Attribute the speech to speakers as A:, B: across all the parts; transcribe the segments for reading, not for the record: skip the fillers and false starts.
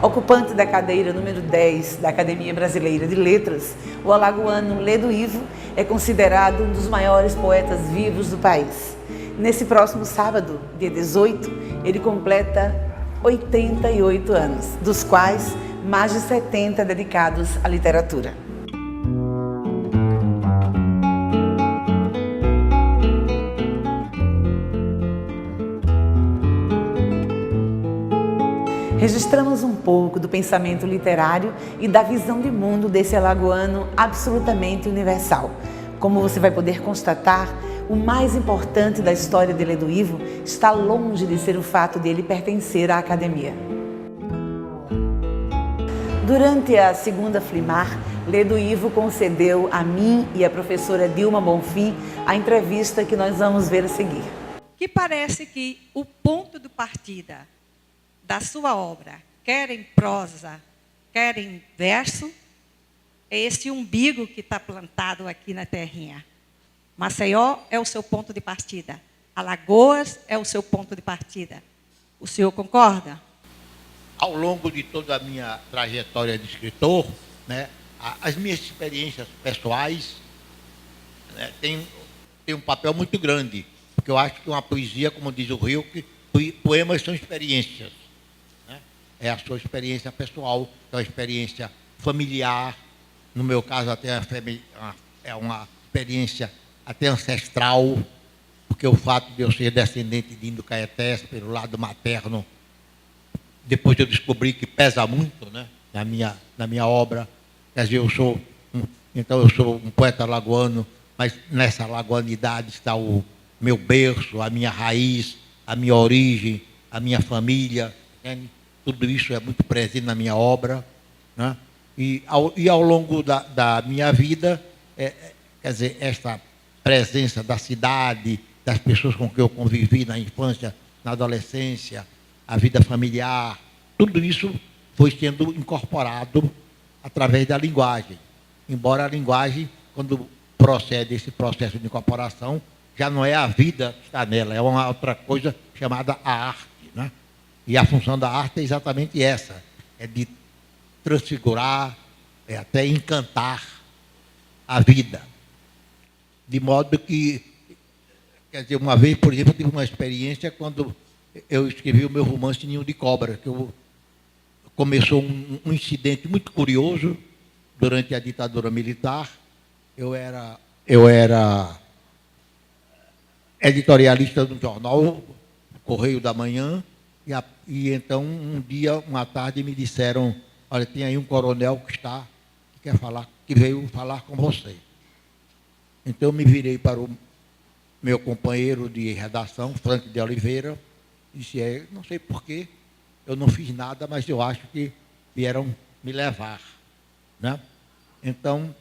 A: Ocupante da cadeira número 10 da Academia Brasileira de Letras, o alagoano Ledo Ivo é considerado um dos maiores poetas vivos do país. Nesse próximo sábado, dia 18, ele completa 88 anos, dos quais mais de 70 dedicados à literatura. Registramos um pouco do pensamento literário e da visão de mundo desse alagoano absolutamente universal. Como você vai poder constatar, o mais importante da história de Ledo Ivo está longe de ser o fato de ele pertencer à academia. Durante a segunda Flimar, Ledo Ivo concedeu a mim e a professora Dilma Bonfim a entrevista que nós vamos ver a seguir.
B: Que parece que o ponto de partida da sua obra, quer em prosa, quer em verso, é esse umbigo que está plantado aqui na terrinha. Maceió é o seu ponto de partida. Alagoas é o seu ponto de partida. O senhor concorda?
C: Ao longo de toda a minha trajetória de escritor, né, as minhas experiências pessoais, né, têm um papel muito grande, porque eu acho que uma poesia, como diz o Rio, que poemas são experiências. É a sua experiência pessoal, é uma experiência familiar, no meu caso até é uma experiência até ancestral, porque o fato de eu ser descendente de Indo-Caetés, pelo lado materno, depois eu descobri que pesa muito, né, na minha obra. Quer dizer, eu sou um poeta alagoano, mas nessa alagoanidade está o meu berço, a minha raiz, a minha origem, a minha família, né? Tudo isso é muito presente na minha obra, né? E ao longo da minha vida, quer dizer, esta presença da cidade, das pessoas com quem eu convivi na infância, na adolescência, a vida familiar, tudo isso foi sendo incorporado através da linguagem. Embora a linguagem, quando procede esse processo de incorporação, já não é a vida que está nela, é uma outra coisa chamada a arte, né? E a função da arte é exatamente essa, é de transfigurar, é até encantar a vida. De modo que, quer dizer, uma vez, por exemplo, eu tive uma experiência quando eu escrevi o meu romance Ninho de Cobra, que começou um incidente muito curioso durante a ditadura militar. Eu era editorialista do jornal Correio da Manhã, e então, um dia, uma tarde, me disseram: olha, tem aí um coronel que veio falar com você. Então, eu me virei para o meu companheiro de redação, Frank de Oliveira, e disse: não sei porquê, eu não fiz nada, mas eu acho que vieram me levar, né? Então,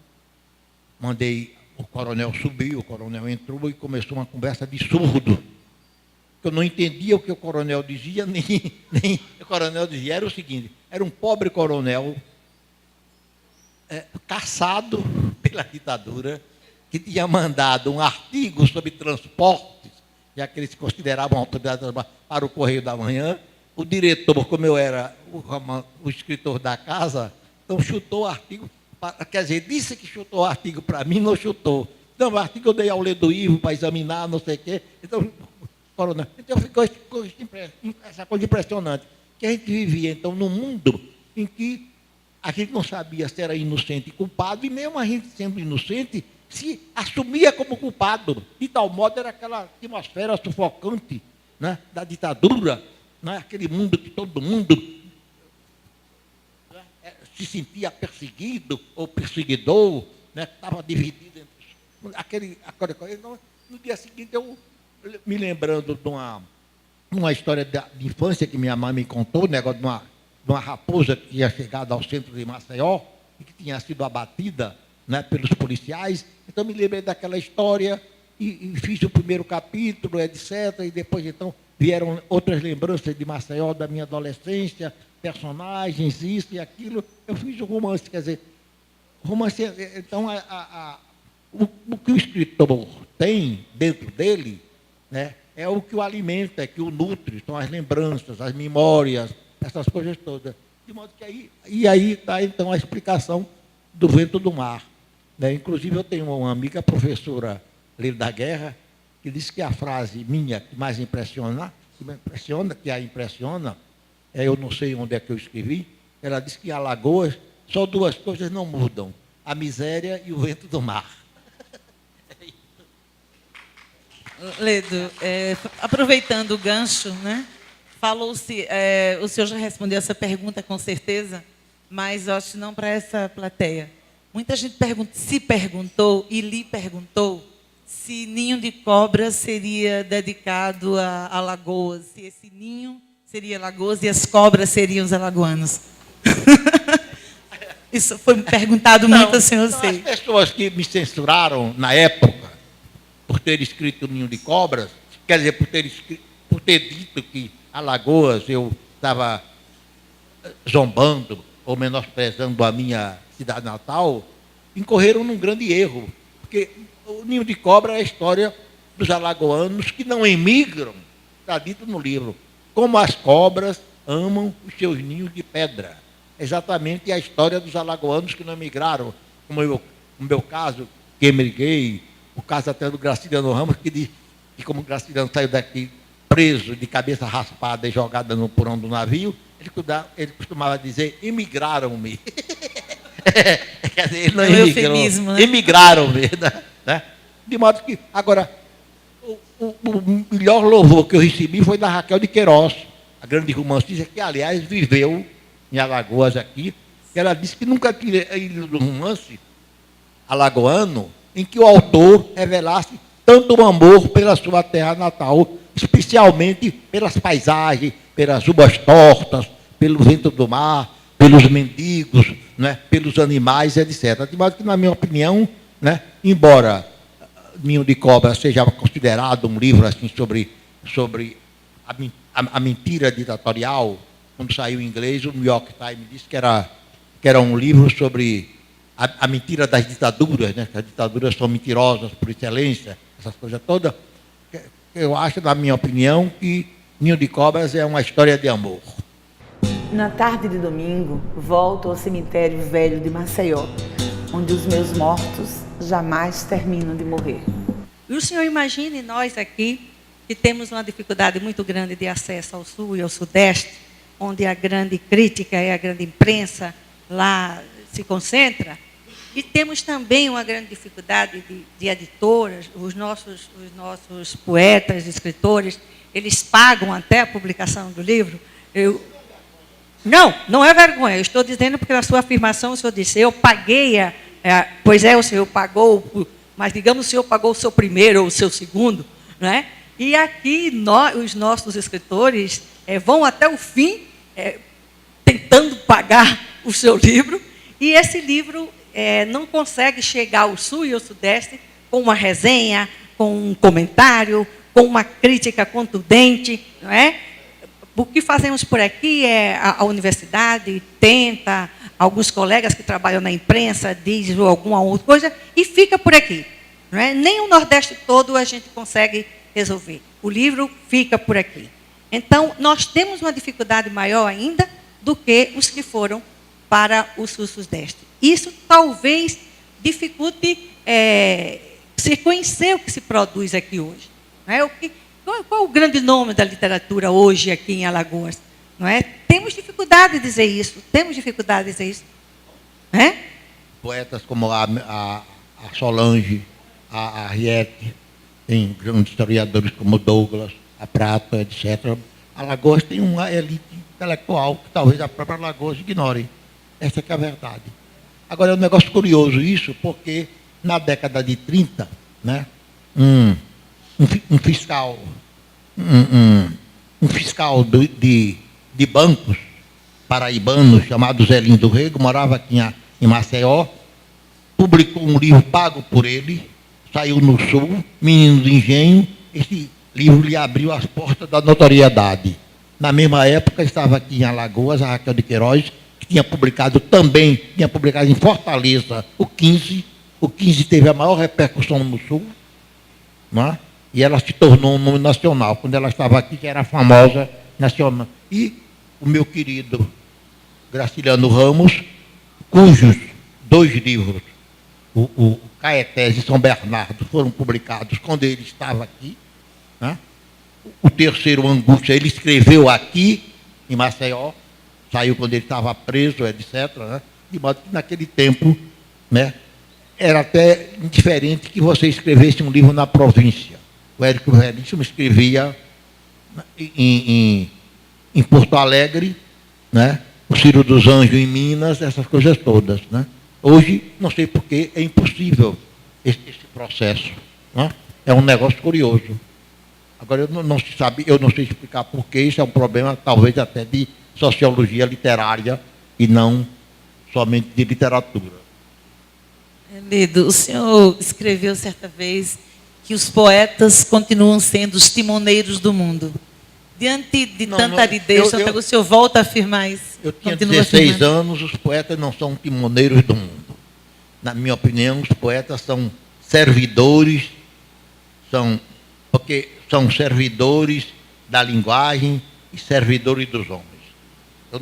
C: mandei o coronel subir, o coronel entrou e começou uma conversa de surdo. Eu não entendia o que o coronel dizia, nem o coronel dizia. Era o seguinte: era um pobre coronel caçado pela ditadura, que tinha mandado um artigo sobre transportes, já que eles se consideravam autoridade para o Correio da Manhã. O diretor, como eu era o escritor da casa, então chutou o artigo, quer dizer, disse que chutou o artigo para mim, não chutou. Não, o artigo eu dei ao Ledo Ivo para examinar, não sei o quê. Então ficou essa coisa impressionante, que a gente vivia então num mundo em que a gente não sabia se era inocente e culpado, e mesmo a gente sendo inocente, se assumia como culpado. De tal modo era aquela atmosfera sufocante, né, da ditadura, né, aquele mundo que todo mundo, né, se sentia perseguido ou perseguidor, né, estava dividido entre aquela coisa. Então, no dia seguinte, eu me lembrando de uma história de infância que minha mãe me contou, negócio de uma raposa que tinha chegado ao centro de Maceió e que tinha sido abatida, né, pelos policiais. Então, me lembrei daquela história e fiz o primeiro capítulo, etc. E depois, então, vieram outras lembranças de Maceió, da minha adolescência, personagens, isso e aquilo. Eu fiz o romance, quer dizer, romance, então, o que o escritor tem dentro dele, né, é o que o alimenta, é que o nutre, são as lembranças, as memórias, essas coisas todas. De modo que aí está, então, a explicação do vento do mar. Né? Inclusive, eu tenho uma amiga, a professora Leila da Guerra, que disse que a frase minha que mais impressiona, eu não sei onde é que eu escrevi, ela disse que em Alagoas só duas coisas não mudam, a miséria e o vento do mar.
D: Ledo, aproveitando o gancho, né? Falou-se, o senhor já respondeu essa pergunta com certeza, mas eu acho que não para essa plateia. Muita gente se perguntou e lhe perguntou se Ninho de Cobra seria dedicado a Alagoas, se esse ninho seria Alagoas e as cobras seriam os alagoanos. Isso foi perguntado muito, assim, eu sei.
C: As pessoas que me censuraram na época por ter escrito Ninho de Cobras, quer dizer, por ter dito que Alagoas eu estava zombando ou menosprezando a minha cidade natal, incorreram num grande erro, porque o Ninho de Cobra é a história dos alagoanos que não emigram, está dito no livro, como as cobras amam os seus ninhos de pedra. Exatamente a história dos alagoanos que não emigraram, como o meu caso, que emigrei, o caso até do Graciliano Ramos, que diz que como o Graciliano saiu daqui preso, de cabeça raspada e jogada no porão do navio, ele costumava dizer, emigraram-me. Quer dizer, ele não emigrou,
D: eufemismo, né?
C: emigraram-me. Né? De modo que, agora, o melhor louvor que eu recebi foi da Raquel de Queiroz, a grande romancista, que, aliás, viveu em Alagoas aqui. Ela disse que nunca tinha lido um romance alagoano em que o autor revelasse tanto o amor pela sua terra natal, especialmente pelas paisagens, pelas ruas tortas, pelo vento do mar, pelos mendigos, né, pelos animais, etc. De modo que, na minha opinião, né, embora Ninho de Cobra seja considerado um livro assim, sobre a mentira ditatorial, quando saiu em inglês, o New York Times disse que era um livro sobre a mentira das ditaduras, né, que as ditaduras são mentirosas por excelência, essas coisas todas. Eu acho, na minha opinião, que Ninho de Cobras é uma história de amor.
A: Na tarde de domingo, volto ao cemitério velho de Maceió, onde os meus mortos jamais terminam de morrer.
B: E o senhor imagine nós aqui, que temos uma dificuldade muito grande de acesso ao sul e ao sudeste, onde a grande crítica e a grande imprensa lá se concentra, e temos também uma grande dificuldade de editoras, os nossos poetas, escritores, eles pagam até a publicação do livro. Não é vergonha, eu estou dizendo porque na sua afirmação o senhor disse, eu paguei, pois é, o senhor pagou, mas digamos o senhor pagou o seu primeiro ou o seu segundo, né? E aqui os nossos escritores vão até o fim, tentando pagar o seu livro, e esse livro não consegue chegar ao sul e ao sudeste com uma resenha, com um comentário, com uma crítica contundente, não é? O que fazemos por aqui a universidade tenta, alguns colegas que trabalham na imprensa dizem alguma outra coisa e fica por aqui. Não é? Nem o Nordeste todo a gente consegue resolver. O livro fica por aqui. Então, nós temos uma dificuldade maior ainda do que os que foram para o Sul-Sudeste. Isso talvez dificulte se conhecer o que se produz aqui hoje. Não é? Qual é o grande nome da literatura hoje aqui em Alagoas? Não é? Temos dificuldade de dizer isso. Não é?
C: Poetas como a Solange, a Ariete, tem grandes historiadores como Douglas, a Prata, etc. Alagoas tem uma elite intelectual que talvez a própria Alagoas ignore. Essa é que é a verdade. Agora, é um negócio curioso isso, porque na década de 30, né, um fiscal de bancos paraibanos, chamado Zelinho do Rego, morava aqui em Maceió, publicou um livro pago por ele, saiu no Sul, Menino do Engenho. Esse livro lhe abriu as portas da notoriedade. Na mesma época, estava aqui em Alagoas, a Raquel de Queiroz, que tinha publicado em Fortaleza, o 15. O 15 teve a maior repercussão no Sul, não é? E ela se tornou um nome nacional. Quando ela estava aqui, já era famosa nacional. E o meu querido Graciliano Ramos, cujos 2 livros, o Caetés e São Bernardo, foram publicados quando ele estava aqui, né? O terceiro, Angústia, ele escreveu aqui, em Maceió, saiu quando ele estava preso, etc., né? De modo que, naquele tempo, né, era até indiferente que você escrevesse um livro na província. O Érico Veríssimo escrevia em Porto Alegre, né? O Ciro dos Anjos em Minas, essas coisas todas, né? Hoje, não sei por que, é impossível esse processo, né? É um negócio curioso. Agora, eu não sei explicar por que isso é um problema, talvez até de sociologia literária e não somente de literatura.
D: Lido, o senhor escreveu certa vez que os poetas continuam sendo os timoneiros do mundo. Diante de tanta aridez, o senhor volta a afirmar isso?
C: Eu tinha 16 anos, os poetas não são timoneiros do mundo. Na minha opinião, os poetas são servidores, porque são servidores da linguagem e servidores dos homens. Eu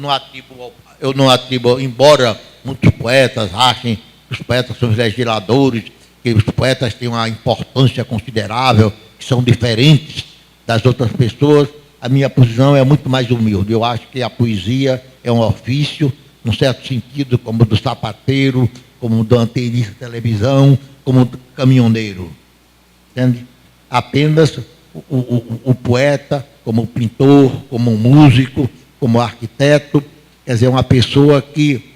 C: não atribuo, embora muitos poetas achem que os poetas são os legisladores, que os poetas têm uma importância considerável, que são diferentes das outras pessoas, a minha posição é muito mais humilde. Eu acho que a poesia é um ofício, num certo sentido, como do sapateiro, como do antenista de televisão, como do caminhoneiro. Entende? Apenas o poeta, como pintor, como músico, como arquiteto, quer dizer, uma pessoa que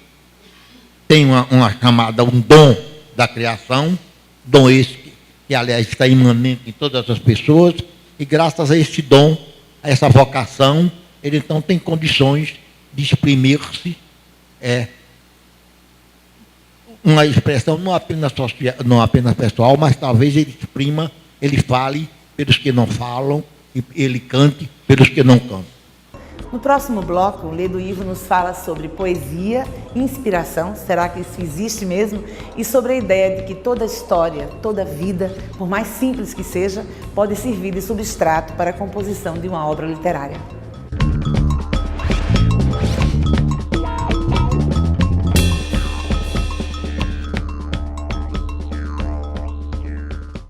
C: tem uma chamada, um dom da criação, dom esse que, aliás, está imanente em todas as pessoas, e graças a esse dom, a essa vocação, ele então tem condições de exprimir-se, uma expressão não apenas pessoal, mas talvez ele fale pelos que não falam, e ele cante pelos que não cantam.
A: No próximo bloco, o Ledo Ivo nos fala sobre poesia e inspiração, será que isso existe mesmo? E sobre a ideia de que toda história, toda vida, por mais simples que seja, pode servir de substrato para a composição de uma obra literária.